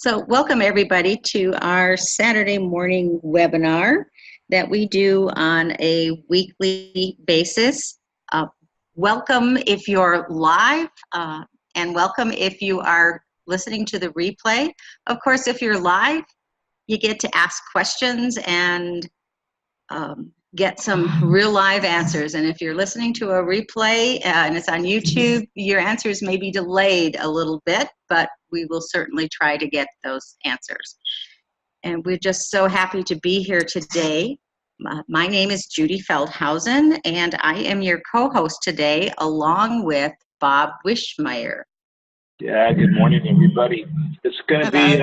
So welcome everybody to our Saturday morning webinar that we do on a weekly basis. Welcome if you're live and welcome if you are listening to the replay. Of course, if you're live, you get to ask questions and get some real live answers. And if you're listening to a replay and it's on YouTube, your answers may be delayed a little bit, but we will certainly try to get those answers. And we're just so happy to be here today. My name is Judy Feldhausen, and I am your co-host today along with Bob Wischmeier. Yeah, good morning, everybody. It's going to be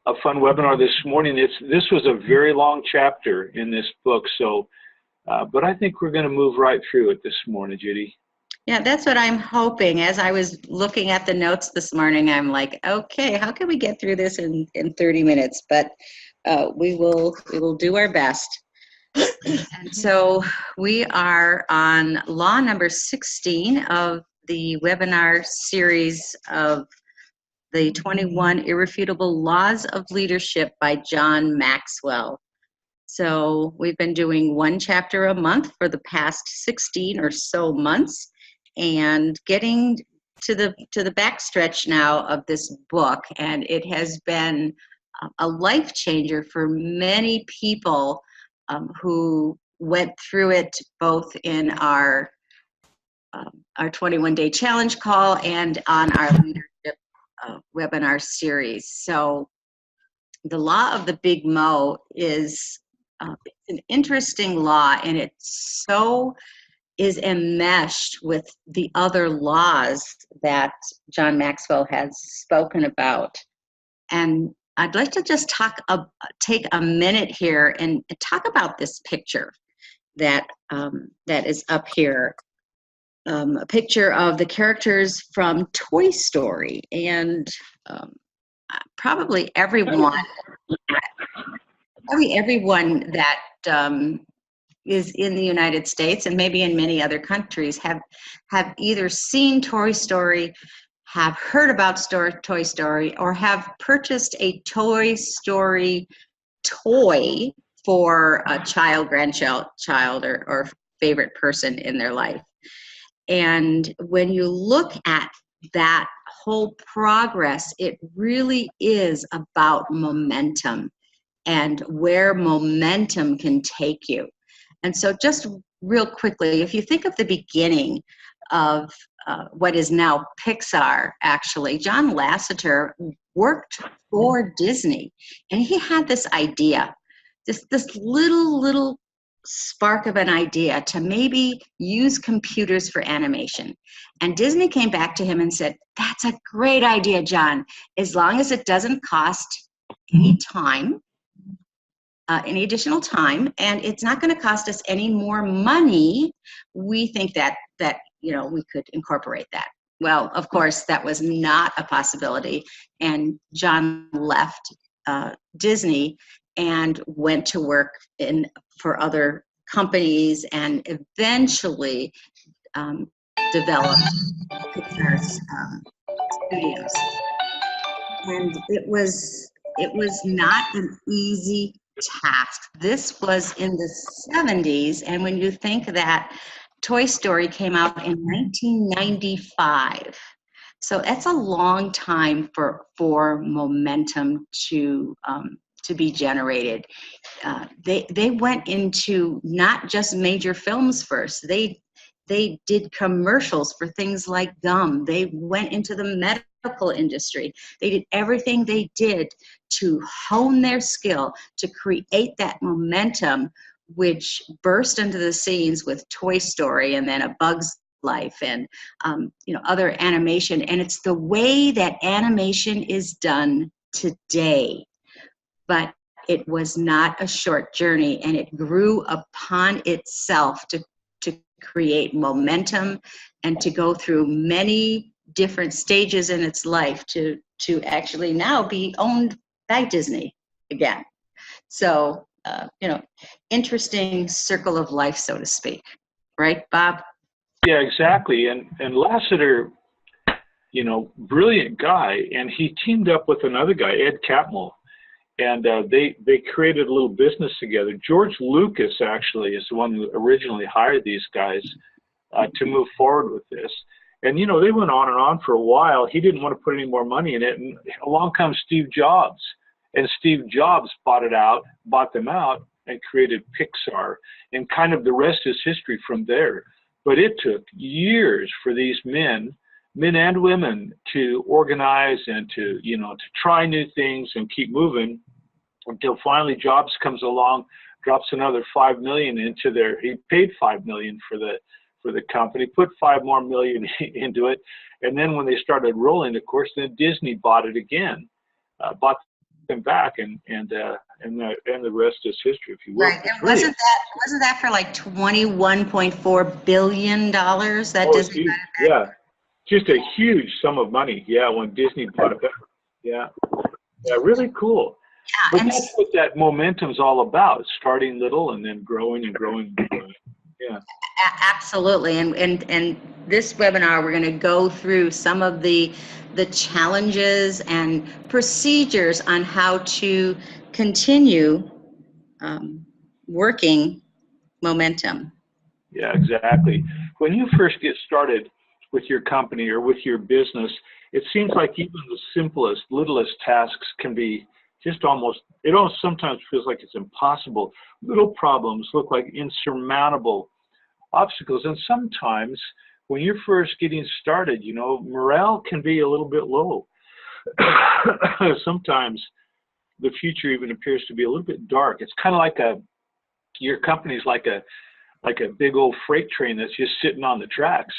a fun webinar this morning. This was a very long chapter in this book, so but I think we're going to move right through it this morning, Judy. Yeah, that's what I'm hoping. As I was looking at the notes this morning, I'm like, okay, how can we get through this in 30 minutes? But we will do our best. And so we are on law number 16 of the webinar series of the 21 Irrefutable Laws of Leadership by John Maxwell. So we've been doing one chapter a month for the past 16 or so months, and getting to the backstretch now of this book, and it has been a life changer for many people who went through it both in our 21-day challenge call and on our leadership webinar series. So the law of the Big Mo is an interesting law, and it so is enmeshed with the other laws that John Maxwell has spoken about. And I'd like to just take a minute here and talk about this picture that is up here. A picture of the characters from Toy Story, and probably everyone that is in the United States and maybe in many other countries have either seen Toy Story, have heard about Toy Story, or have purchased a Toy Story toy for a child, grandchild, or favorite person in their life. And when you look at that whole progress, it really is about momentum and where momentum can take you. And so just real quickly, if you think of the beginning of what is now Pixar, actually, John Lasseter worked for Disney, and he had this idea, this little spark of an idea to maybe use computers for animation. And Disney came back to him and said, that's a great idea, John, as long as it doesn't cost any time, any additional time, and it's not going to cost us any more money. We think that we could incorporate that. Well, of course, that was not a possibility, and John left Disney and went to work for other companies, and eventually developed Pixar's studios. And it was not an easy task. This was in the 70s, and when you think that Toy Story came out in 1995, so that's a long time for momentum to be generated. They went into not just major films first. They did commercials for things like gum. They went into the medical industry. They did everything they did to hone their skill to create that momentum, which burst into the scenes with Toy Story and then A Bug's Life and other animation. And it's the way that animation is done today. But it was not a short journey, and it grew upon itself to create momentum and to go through many different stages in its life to actually now be owned by Disney again. So, interesting circle of life, so to speak. Right, Bob? Yeah, exactly. And Lasseter, brilliant guy, and he teamed up with another guy, Ed Catmull, and they created a little business together. George Lucas actually is the one who originally hired these guys to move forward with this. And, they went on and on for a while. He didn't want to put any more money in it. And along comes Steve Jobs. And Steve Jobs bought them out and created Pixar. And kind of the rest is history from there. But it took years for these men and women, to organize and to try new things and keep moving until finally Jobs comes along, drops another $5 million into he paid $5 million for the company, put $5 more million into it, and then when they started rolling, of course, then Disney bought it again, bought them back, and the rest is history, if you will. Right, and wasn't that for like $21.4 billion that Disney got it back? Yeah, just a huge sum of money. Yeah, when Disney bought it back. Yeah, really cool. Yeah, but that's what that momentum's all about: starting little and then growing and growing and growing. Yeah. Absolutely, and this webinar we're going to go through some of the challenges and procedures on how to continue working momentum. Yeah, exactly. When you first get started with your company or with your business, it seems like even the simplest, littlest tasks can be just it almost sometimes feels like it's impossible. Little problems look like insurmountable obstacles, and sometimes when you're first getting started, morale can be a little bit low. Sometimes the future even appears to be a little bit dark. It's kind of like your company's like a big old freight train that's just sitting on the tracks.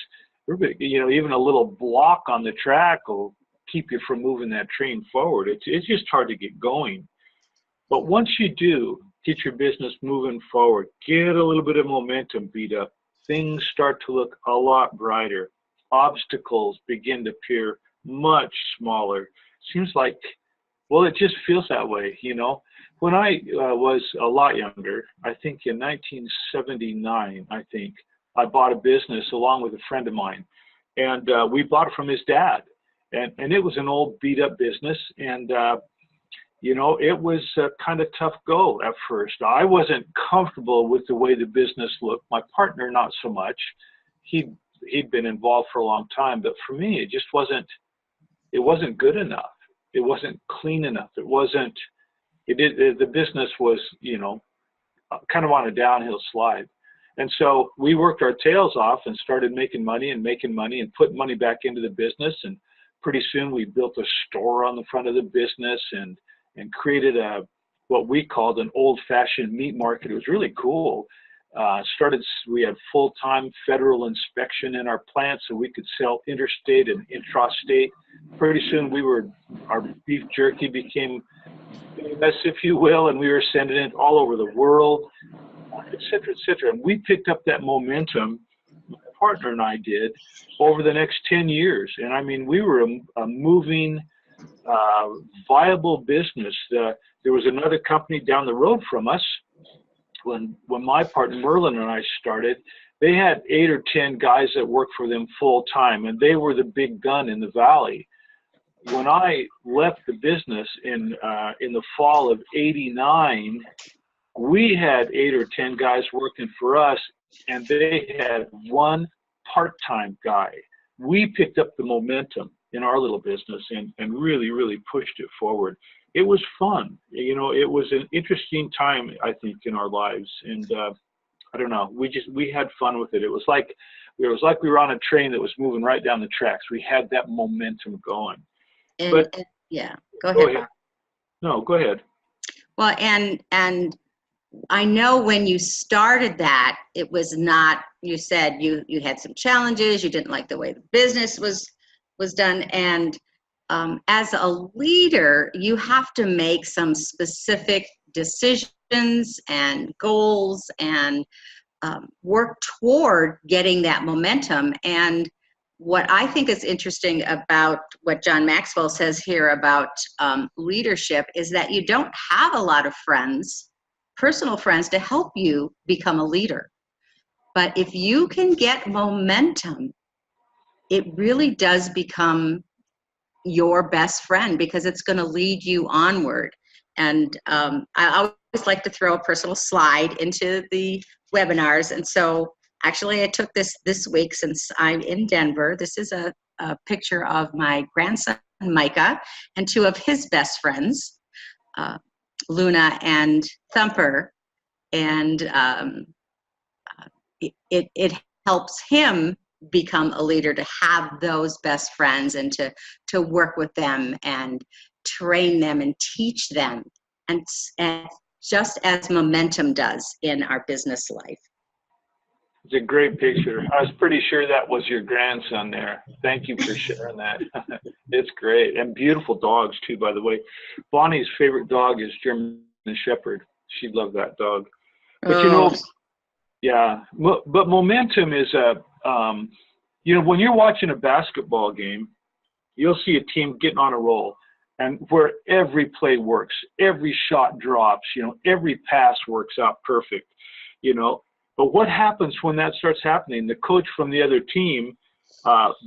Even a little block on the track will keep you from moving that train forward. It's just hard to get going. But once you do get your business moving forward, get a little bit of momentum beat up, things start to look a lot brighter. Obstacles begin to appear much smaller. Seems like, well, it just feels that way, When I was a lot younger, I think in 1979, I bought a business along with a friend of mine, and we bought it from his dad, and it was an old beat up business, and it was a kind of tough go at first. I wasn't comfortable with the way the business looked. My partner, not so much. He'd been involved for a long time, but for me, it just wasn't good enough. It wasn't clean enough. The business was, kind of on a downhill slide. And so we worked our tails off and started making money and putting money back into the business. And pretty soon we built a store on the front of the business and created what we called an old-fashioned meat market. It was really cool. We had full-time federal inspection in our plant so we could sell interstate and intrastate. Pretty soon our beef jerky became famous, if you will, and we were sending it all over the world, et cetera, et cetera. And we picked up that momentum, my partner and I did, over the next 10 years. And I mean, we were a moving, viable business. There was another company down the road from us. When my partner Merlin and I started, they had 8 or 10 guys that worked for them full time, and they were the big gun in the valley. When I left the business in the fall of '89, we had 8 or 10 guys working for us, and they had one part-time guy. We picked up the momentum in our little business and really, really pushed it forward. It was fun. It was an interesting time, I think, in our lives. And I don't know, we had fun with it. It was like we were on a train that was moving right down the tracks. We had that momentum going. Go ahead. No, go ahead. Well, and I know when you started that, it was not, you said you had some challenges, you didn't like the way the business was done, and as a leader, you have to make some specific decisions and goals and work toward getting that momentum. And what I think is interesting about what John Maxwell says here about leadership is that you don't have a lot of friends, personal friends, to help you become a leader. But if you can get momentum it really does become your best friend, because it's going to lead you onward. And I always like to throw a personal slide into the webinars. And so actually I took this week since I'm in Denver. This is a picture of my grandson, Micah, and two of his best friends, Luna and Thumper. And it helps him become a leader, to have those best friends and to work with them and train them and teach them, and just as momentum does in our business life. It's a great picture. I was pretty sure that was your grandson there. Thank you for sharing that. It's great. And beautiful dogs too, by the way. Bonnie's favorite dog is German Shepherd. She loved that dog. But you know, yeah, but momentum is you know, when you're watching a basketball game, you'll see a team getting on a roll, and where every play works, every shot drops, you know, every pass works out perfect, you know. But what happens when that starts happening? The coach from the other team,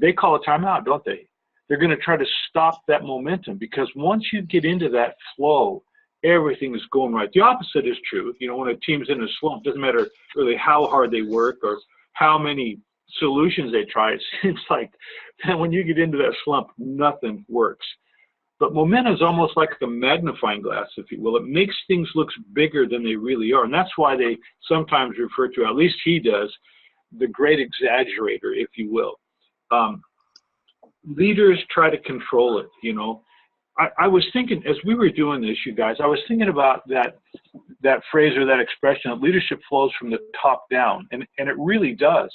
they call a timeout, don't they? They're going to try to stop that momentum, because once you get into that flow, everything is going right. The opposite is true. You know, when a team's in a slump, doesn't matter really how hard they work or how many solutions they try. It seems like when you get into that slump, nothing works. But momentum is almost like a magnifying glass, if you will. It makes things look bigger than they really are. And that's why they sometimes refer to, at least he does, the great exaggerator, if you will. Leaders try to control it, you know. I was thinking, as we were doing this, you guys, I was thinking about that phrase or that expression, that leadership flows from the top down, and it really does.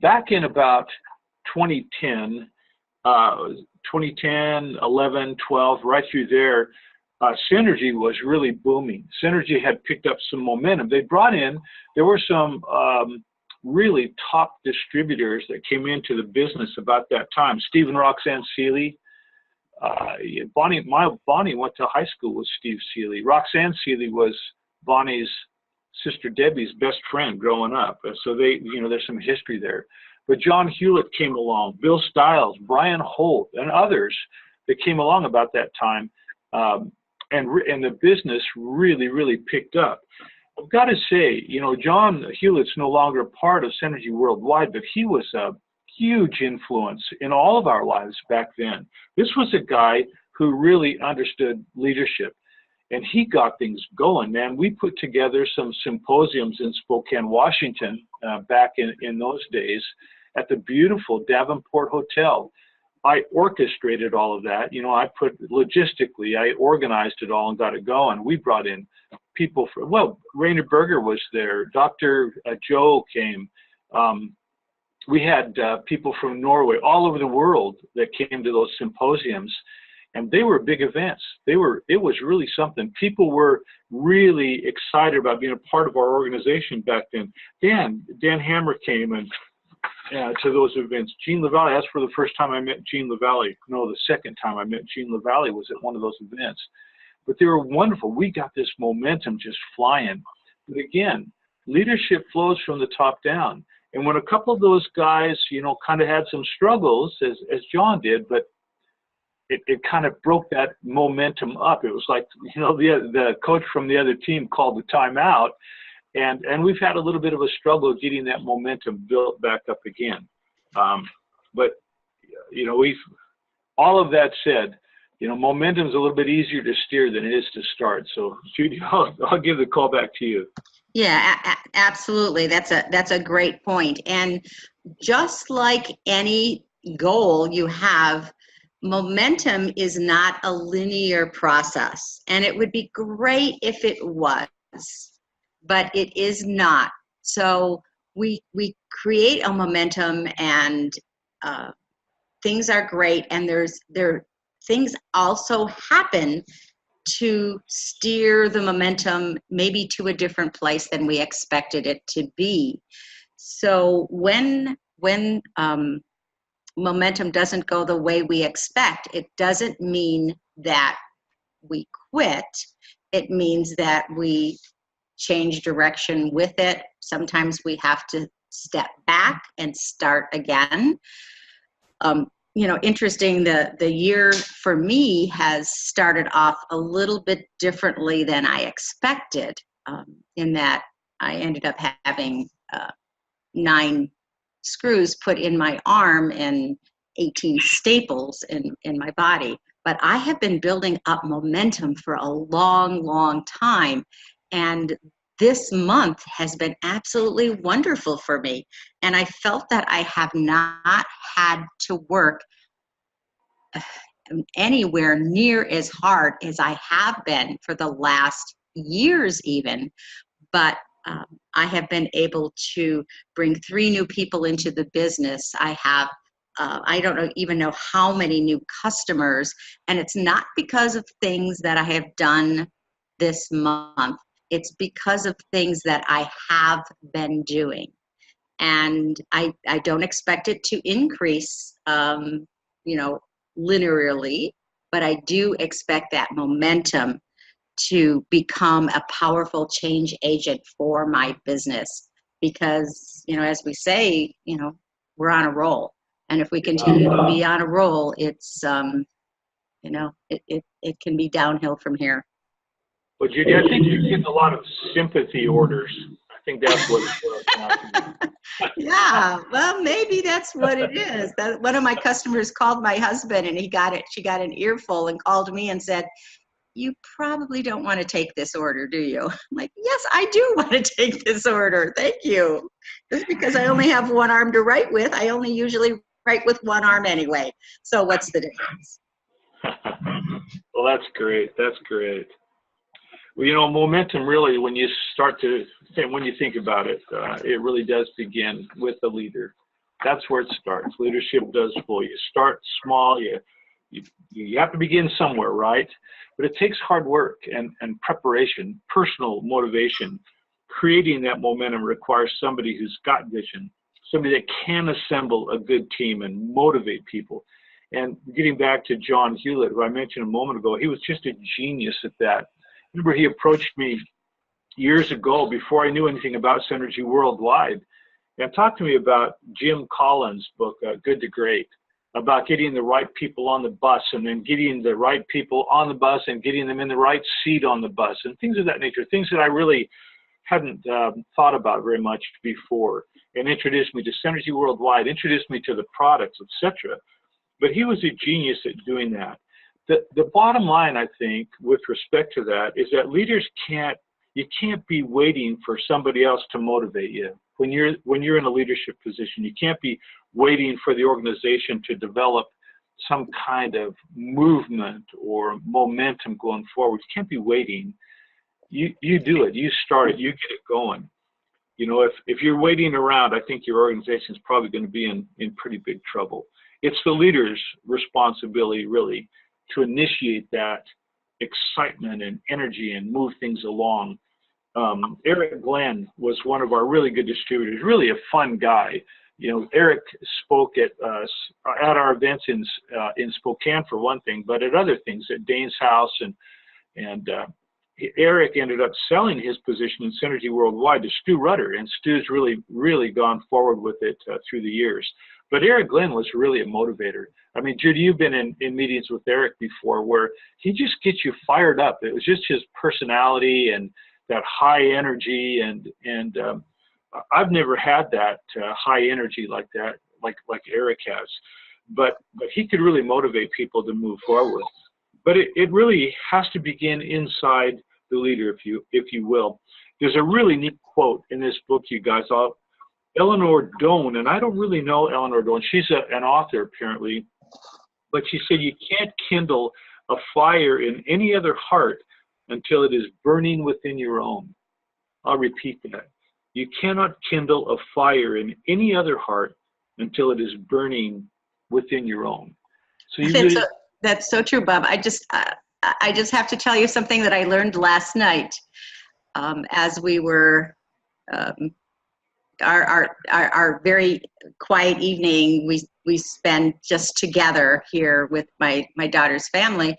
Back in about 2010, 11, 12, right through there, Synergy was really booming. Synergy had picked up some momentum. There were some really top distributors that came into the business about that time. Steve and Roxanne Seeley. Bonnie went to high school with Steve Seeley. Roxanne Seeley was Bonnie's sister Debbie's best friend growing up. So they, you know, there's some history there. But John Hewlett came along, Bill Stiles, Brian Holt, and others that came along about that time, and the business really, really picked up. I've got to say, you know, John Hewlett's no longer part of Synergy Worldwide, but he was a huge influence in all of our lives back then. This was a guy who really understood leadership, and he got things going, man. We put together some symposiums in Spokane, Washington, back in those days at the beautiful Davenport Hotel. I orchestrated all of that. You know, I organized it all and got it going. We brought in people from, well, Rainer Berger was there. Dr. Joe came. We had people from Norway, all over the world, that came to those symposiums, and they were big events. It was really something. People were really excited about being a part of our organization back then. Dan Hammer came and to those events. Gene LaValle, that's for the first time I met Gene LaValle. No, the second time I met Gene LaValle was at one of those events. But they were wonderful. We got this momentum just flying. But again, leadership flows from the top down. And when a couple of those guys, you know, kind of had some struggles, as John did, but it kind of broke that momentum up. It was like, you know, the coach from the other team called the timeout, and we've had a little bit of a struggle getting that momentum built back up again. But, you know, all of that said, you know, momentum is a little bit easier to steer than it is to start. So, Judy, I'll give the call back to you. Yeah, absolutely. That's a great point. And just like any goal you have, momentum is not a linear process. And it would be great if it was, but it is not. So we create a momentum, and things are great, and things also happen to steer the momentum maybe to a different place than we expected it to be. So when momentum doesn't go the way we expect, it doesn't mean that we quit. It means that we change direction with it. Sometimes we have to step back and start again. Interesting, the year for me has started off a little bit differently than I expected, in that I ended up having 9 screws put in my arm and 18 staples in my body. But I have been building up momentum for a long, long time. And this month has been absolutely wonderful for me. And I felt that I have not had to work anywhere near as hard as I have been for the last years even. But I have been able to bring 3 new people into the business. I have, I don't even know how many new customers, and it's not because of things that I have done this month. It's because of things that I have been doing. And I don't expect it to increase, linearly, but I do expect that momentum to become a powerful change agent for my business, because as we say, we're on a roll, and if we continue to be on a roll, it's it can be downhill from here. Well, Judy, I think you're getting a lot of sympathy orders. I think that's what it's Yeah, well, maybe that's what it is. That one of my customers called my husband, and she got an earful and called me and said, "You probably don't want to take this order, do you?" I'm like, "Yes, I do want to take this order. Thank you." Just because I only have one arm to write with, I only usually write with one arm anyway. So what's the difference? Well, that's great. That's great. Well, momentum really, when you think about it, it really does begin with the leader. That's where it starts. Leadership does flow. You start small. You have to begin somewhere, right? But it takes hard work and preparation, personal motivation. Creating that momentum requires somebody who's got vision, somebody that can assemble a good team and motivate people. And getting back to John Hewlett, who I mentioned a moment ago, he was just a genius at that. Remember, he approached me years ago before I knew anything about Synergy Worldwide and talked to me about Jim Collins' book, Good to Great, about getting the right people on the bus, and then getting the right people on the bus and getting them in the right seat on the bus, and things of that nature, things that I really hadn't thought about very much before, and introduced me to Synergy Worldwide, introduced me to the products, etc. But he was a genius at doing that. The bottom line, I think, with respect to that, is that leaders can't be waiting for somebody else to motivate you. When you're in a leadership position, you can't be waiting for the organization to develop some kind of movement or momentum going forward. You can't be waiting. You do it. You start it. You get it going. If you're waiting around, I think your organization is probably going to be in pretty big trouble. It's the leader's responsibility, really, to initiate that excitement and energy and move things along. Eric Glenn was one of our really good distributors, really a fun guy. Eric spoke at our events in Spokane for one thing, but at other things, at Dane's house, and Eric ended up selling his position in Synergy Worldwide to Stu Rutter, and Stu's really, really gone forward with it through the years. But Eric Glenn was really a motivator. I mean, Judy, you've been in meetings with Eric before where he just gets you fired up. It was just his personality and that high energy, and I've never had that high energy like that, like Eric has. But he could really motivate people to move forward. But it really has to begin inside the leader, if you will. There's a really neat quote in this book, you guys. Eleanor Doan, and I don't really know Eleanor Doan. She's an author, apparently. But she said, "You can't kindle a fire in any other heart until it is burning within your own." I'll repeat that. You cannot kindle a fire in any other heart until it is burning within your own. So that's so true, Bob. I just have to tell you something that I learned last night as we were our very quiet evening we spend just together here with my daughter's family,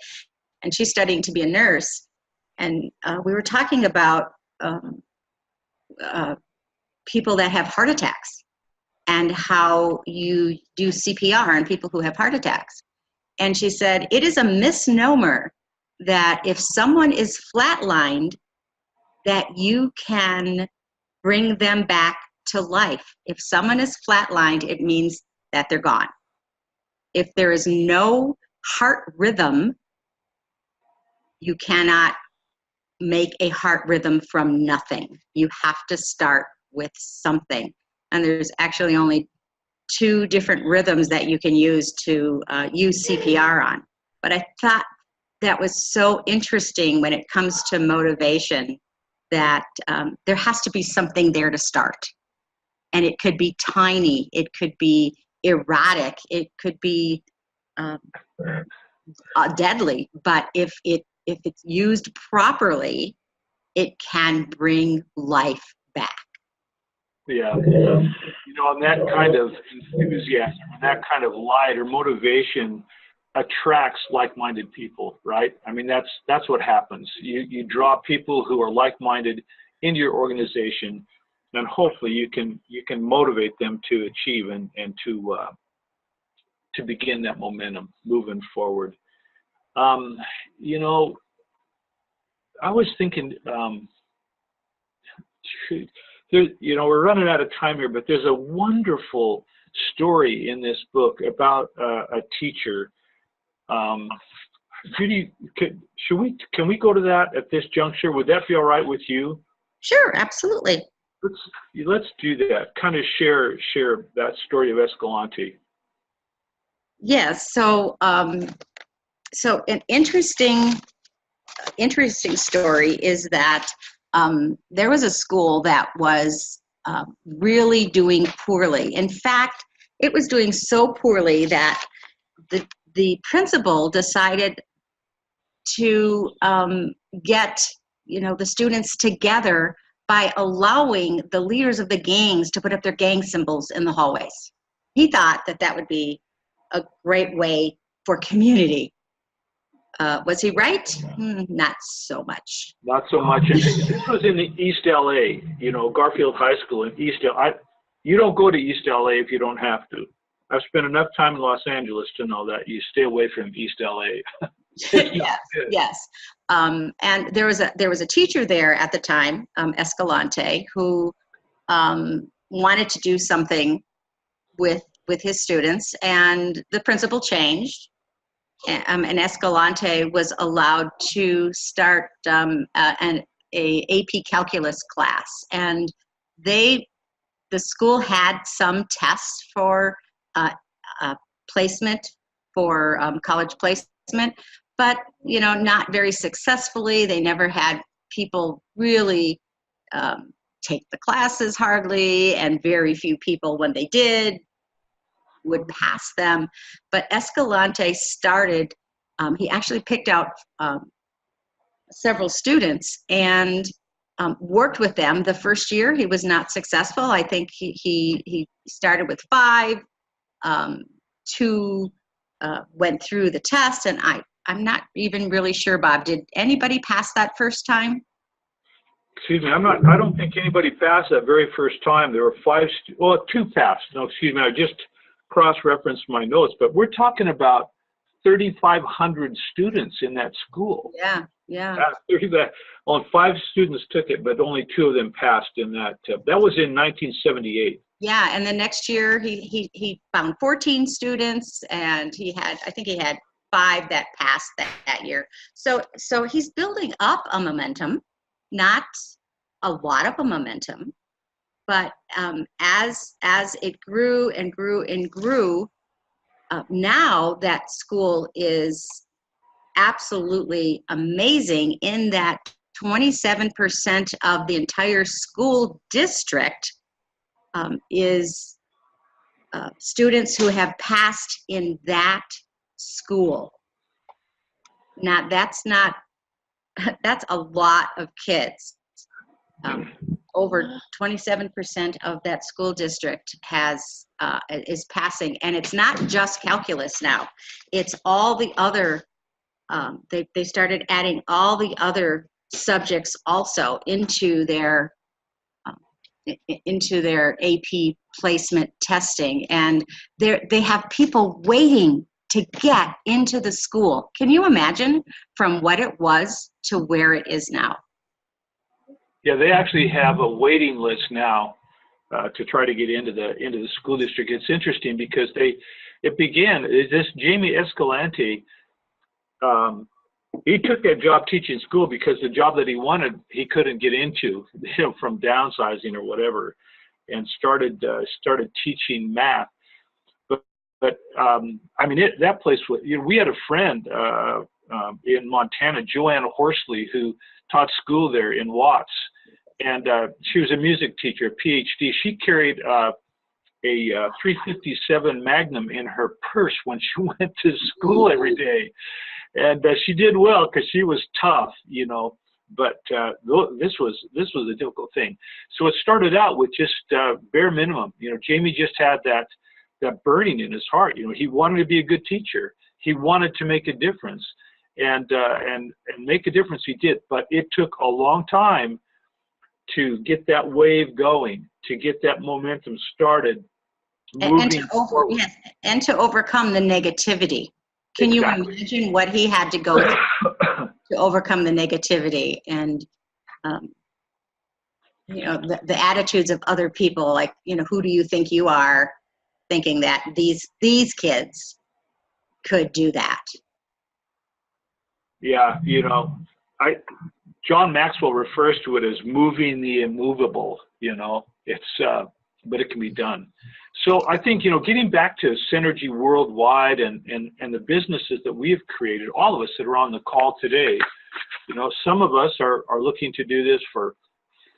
and she's studying to be a nurse, and we were talking about people that have heart attacks, and how you do CPR on people who have heart attacks. And she said, it is a misnomer that if someone is flatlined, that you can bring them back to life. If someone is flatlined, it means that they're gone. If there is no heart rhythm, you cannot make a heart rhythm from nothing. You have to start with something. And there's actually only 2 different rhythms that you can use to use CPR on. But I thought that was so interesting when it comes to motivation, that there has to be something there to start. And it could be tiny, it could be erratic, it could be deadly, but if it's used properly, it can bring life back. Yeah. You know, and that kind of enthusiasm, and that kind of light or motivation attracts like-minded people, right? I mean, that's what happens. You draw people who are like-minded into your organization, and hopefully you can motivate them to achieve and to begin that momentum moving forward. You know, I was thinking, you know, we're running out of time here, but there's a wonderful story in this book about a teacher. Judy, can we go to that at this juncture? Would that be all right with you? Sure, absolutely. Let's do that. Kind of share that story of Escalante. Yes. So so an interesting story is that there was a school that was really doing poorly. In fact, it was doing so poorly that the principal decided to get the students together by allowing the leaders of the gangs to put up their gang symbols in the hallways. He thought that would be a great way for community. Was he right? Not so much. Not so much. And this was in the East LA, Garfield High School in East LA. You don't go to East LA if you don't have to. I've spent enough time in Los Angeles to know that you stay away from East LA. Yes. And there was a teacher there at the time, Escalante, who wanted to do something with his students, and the principal changed. And Escalante was allowed to start an AP calculus class, and the school had some tests for placement, for college placement, but not very successfully. They never had people really take the classes hardly, and very few people, when they did, would pass them. But Escalante started, he actually picked out several students and worked with them. The first year he was not successful. I think he started with 5, 2 went through the test, and I'm not even really sure, Bob, did anybody pass that first time? Excuse me, I don't think anybody passed that very first time. There were 2 passed. No, excuse me, I just cross-referenced my notes, but we're talking about 3,500 students in that school. Yeah. Only 5 students took it, but only 2 of them passed in that. That was in 1978. Yeah, and the next year he found 14 students, and I think he had 5 that passed that year. So he's building up a momentum, not a lot of a momentum, but as it grew and grew and grew, now that school is absolutely amazing in that 27% of the entire school district is students who have passed in that school. Now that's a lot of kids. Over 27% of that school district is passing, and it's not just calculus now. It's all the other. They started adding all the other subjects also into their into their AP placement testing, and they have people waiting to get into the school. Can you imagine from what it was to where it is now? Yeah, they actually have a waiting list now to try to get into the school district. It's interesting because this Jamie Escalante. He took that job teaching school because the job that he wanted he couldn't get into, from downsizing or whatever, and started teaching math. But I mean, that place was, we had a friend in Montana, Joanne Horsley, who taught school there in Watts, and she was a music teacher, a PhD. She carried a 357 Magnum in her purse when she went to school every day. And she did well because she was tough, but this was a difficult thing. So it started out with just bare minimum. Jamie just had that burning in his heart. He wanted to be a good teacher. He wanted to make a difference, and make a difference he did. But it took a long time to get that wave going, to get that momentum started. And to overcome the negativity. Can Exactly. you imagine what he had to go through to overcome the negativity and, the attitudes of other people, like, who do you think you are, thinking that these kids could do that? Yeah, John Maxwell refers to it as moving the immovable. But it can be done. So I think, getting back to Synergy Worldwide and the businesses that we have created, all of us that are on the call today, some of us are looking to do this for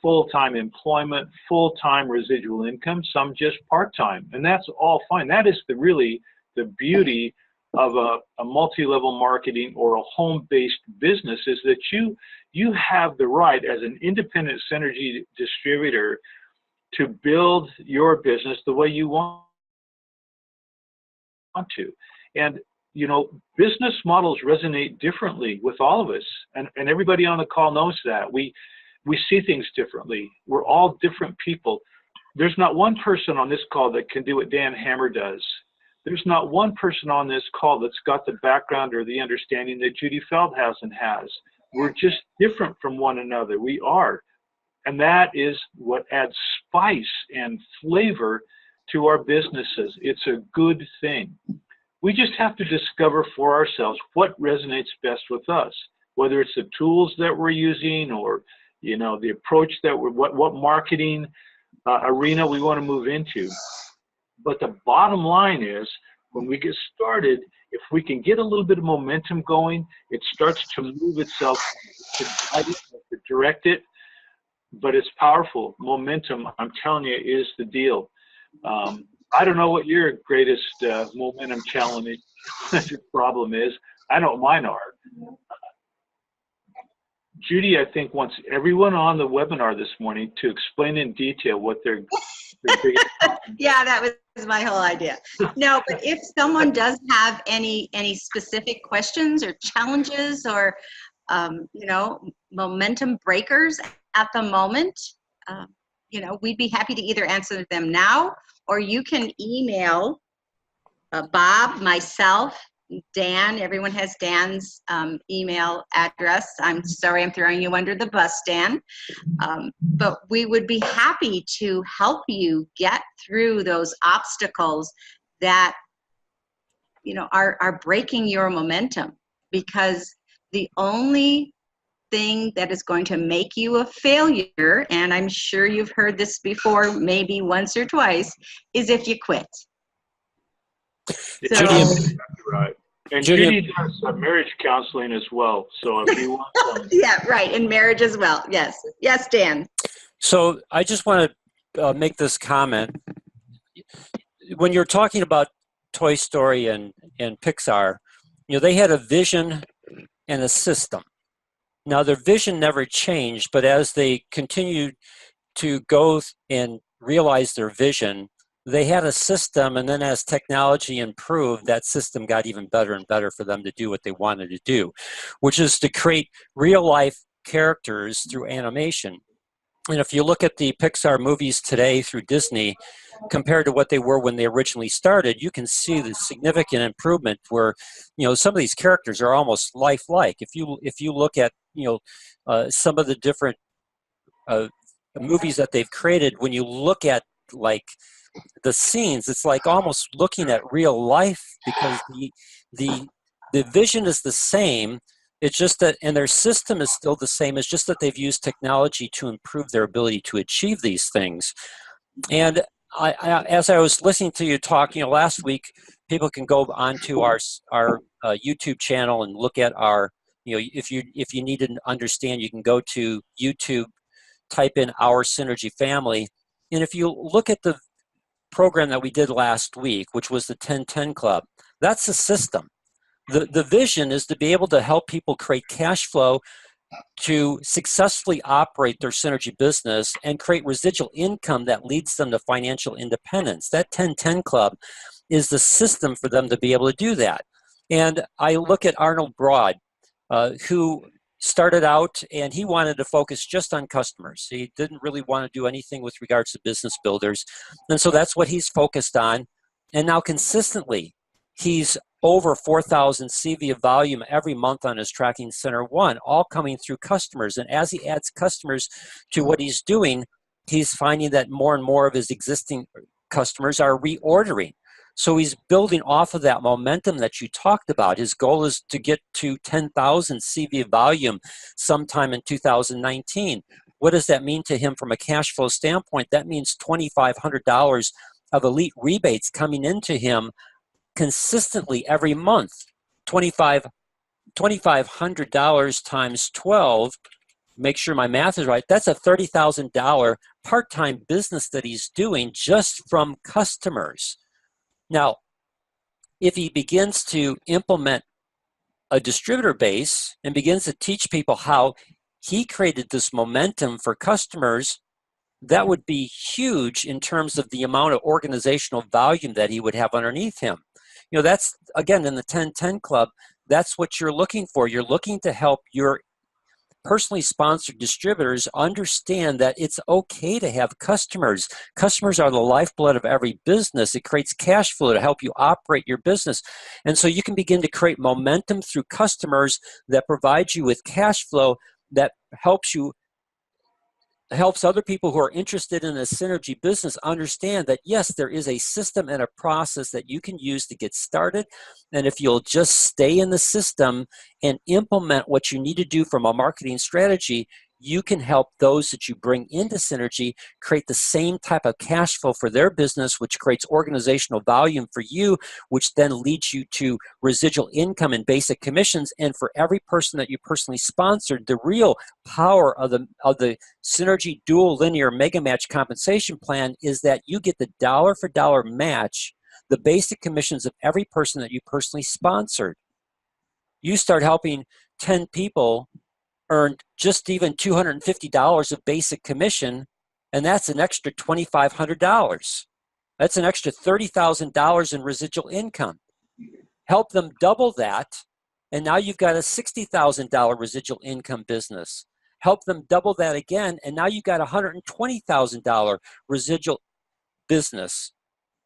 full-time employment, full-time residual income, some just part-time, and that's all fine. That is really the beauty of a multi-level marketing or a home-based business, is that you have the right as an independent Synergy distributor to build your business the way you want to. And, business models resonate differently with all of us. And everybody on the call knows that. We see things differently. We're all different people. There's not one person on this call that can do what Dan Hammer does. There's not one person on this call that's got the background or the understanding that Judy Feldhausen has. We're just different from one another. We are. And that is what adds spice and flavor to our businesses. It's a good thing. We just have to discover for ourselves what resonates best with us, whether it's the tools that we're using or, the approach that what marketing arena we want to move into. But the bottom line is, when we get started, if we can get a little bit of momentum going, it starts to move itself, to guide it, to direct it. But it's powerful. Momentum, I'm telling you, is the deal. I don't know what your greatest momentum challenge problem is. I know what mine are. Judy, I think, wants everyone on the webinar this morning to explain in detail what their biggest problem is. Yeah, that was my whole idea. No, but if someone does have any specific questions or challenges or momentum breakers at the moment, we'd be happy to either answer them now, or you can email Bob, myself, Dan. Everyone has Dan's email address. I'm sorry I'm throwing you under the bus, Dan. But we would be happy to help you get through those obstacles that, are breaking your momentum, because the only thing that is going to make you a failure, and I'm sure you've heard this before, maybe once or twice, is if you quit. So, Right. And Judy does marriage counseling as well. So if you want some. Yeah, right. In marriage as well. Yes. Yes, Dan. So I just want to make this comment. When you're talking about Toy Story and Pixar, they had a vision and a system. Now, their vision never changed, but as they continued to go and realize their vision, they had a system, and then as technology improved, that system got even better and better for them to do what they wanted to do, which is to create real-life characters through animation. And if you look at the Pixar movies today through Disney, compared to what they were when they originally started, you can see the significant improvement where, some of these characters are almost lifelike. If you look at, some of the different movies that they've created, when you look at like the scenes, it's like almost looking at real life, because the vision is the same. It's just that, and their system is still the same. It's just that they've used technology to improve their ability to achieve these things. And as I was listening to you talk, last week, people can go onto our YouTube channel and look at our, if you need to understand, you can go to YouTube, type in Our Synergy Family, and if you look at the program that we did last week, which was the 10-10 Club, that's the system. The vision is to be able to help people create cash flow to successfully operate their synergy business and create residual income that leads them to financial independence. That 10-10 Club is the system for them to be able to do that. And I look at Arnold Broad, who started out and he wanted to focus just on customers. He didn't really want to do anything with regards to business builders. And so that's what he's focused on. And now consistently, he's over 4,000 CV of volume every month on his Tracking Center 1, all coming through customers. And as he adds customers to what he's doing, he's finding that more and more of his existing customers are reordering. So he's building off of that momentum that you talked about. His goal is to get to 10,000 CV of volume sometime in 2019. What does that mean to him from a cash flow standpoint? That means $2,500 of elite rebates coming into him consistently every month. $2,500 times 12, make sure my math is right, that's a $30,000 part-time business that he's doing just from customers. Now, if he begins to implement a distributor base and begins to teach people how he created this momentum for customers, that would be huge in terms of the amount of organizational volume that he would have underneath him. That's, again, in the 10-10 Club, that's what you're looking for. You're looking to help your personally sponsored distributors understand that it's okay to have customers. Customers are the lifeblood of every business. It creates cash flow to help you operate your business. And so you can begin to create momentum through customers that provide you with cash flow that helps other people who are interested in a synergy business understand that, yes, there is a system and a process that you can use to get started. And if you'll just stay in the system and implement what you need to do from a marketing strategy, you can help those that you bring into synergy create the same type of cash flow for their business, which creates organizational volume for you, which then leads you to residual income and basic commissions. And for every person that you personally sponsored, the real power of the synergy dual linear mega match compensation plan is that you get the dollar for dollar match, the basic commissions of every person that you personally sponsored. You start helping 10 people earned just even $250 of basic commission, and that's an extra $2,500. That's an extra $30,000 in residual income. Help them double that, and now you've got a $60,000 residual income business. Help them double that again, and now you've got a $120,000 residual business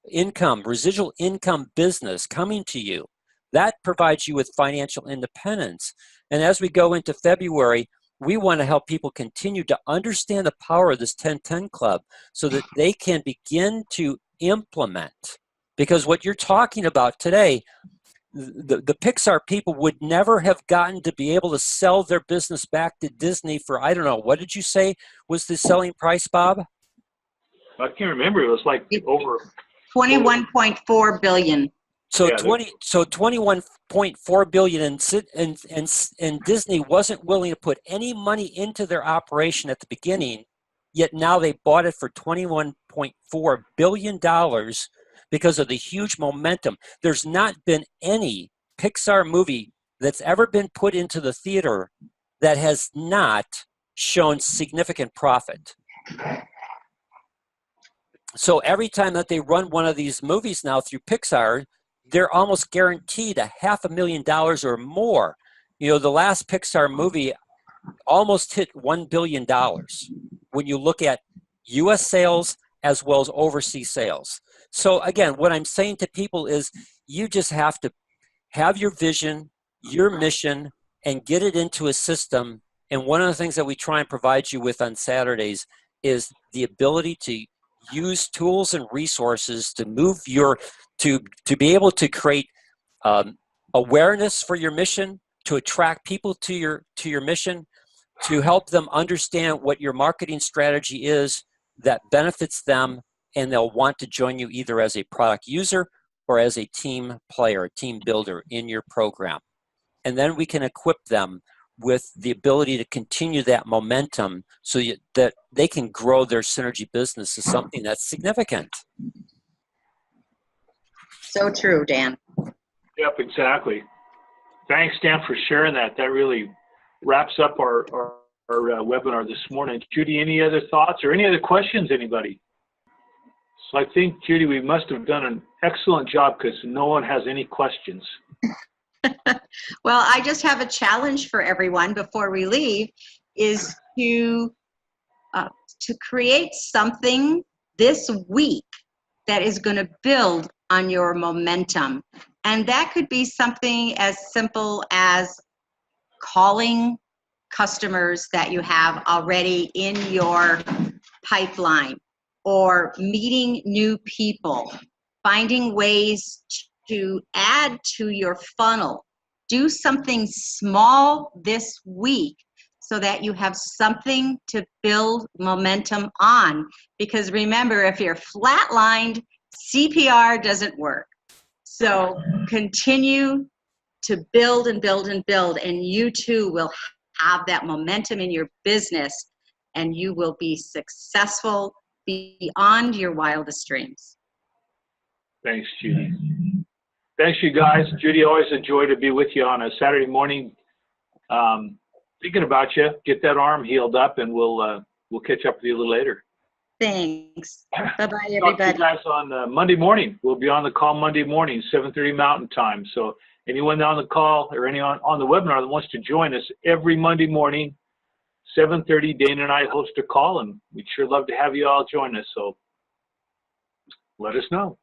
income, residual income business coming to you. That provides you with financial independence. And as we go into February, we want to help people continue to understand the power of this 10-10 Club so that they can begin to implement. Because what you're talking about today, the Pixar people would never have gotten to be able to sell their business back to Disney for, I don't know, what did you say was the selling price, Bob? I can't remember. It was like over 21.4 billion. So yeah, 21.4 billion, and Disney wasn't willing to put any money into their operation at the beginning, yet now they bought it for $21.4 billion because of the huge momentum. There's not been any Pixar movie that's ever been put into the theater that has not shown significant profit. So every time that they run one of these movies now through Pixar, they're almost guaranteed $500,000 or more. The last Pixar movie almost hit $1 billion when you look at U.S. sales as well as overseas sales. So again, what I'm saying to people is you just have to have your vision, your mission, and get it into a system. And one of the things that we try and provide you with on Saturdays is the ability to use tools and resources to move to be able to create awareness for your mission, to attract people to your mission, to help them understand what your marketing strategy is that benefits them, and they'll want to join you either as a product user or as a team player, a team builder in your program. And then we can equip them with the ability to continue that momentum so that they can grow their synergy business to something that's significant. So true, Dan. Yep, exactly. Thanks, Dan, for sharing that. That really wraps up our webinar this morning. Judy, any other thoughts or any other questions, anybody? So I think, Judy, we must have done an excellent job because no one has any questions. Well, I just have a challenge for everyone before we leave, is to create something this week that is going to build on your momentum. And that could be something as simple as calling customers that you have already in your pipeline, or meeting new people, finding ways to add to your funnel. Do something small this week so that you have something to build momentum on. Because remember, if you're flatlined, CPR doesn't work. So continue to build and build and build, and you too will have that momentum in your business, and you will be successful beyond your wildest dreams. Thanks, Judy. Thanks, you guys. Judy, always a joy to be with you on a Saturday morning. Thinking about you. Get that arm healed up, and we'll catch up with you a little later. Thanks. Bye-bye, everybody. Talk to you guys on Monday morning. We'll be on the call Monday morning, 7:30 Mountain Time. So anyone on the call or anyone on the webinar that wants to join us every Monday morning, 7:30, Dana and I host a call, and we'd sure love to have you all join us. So let us know.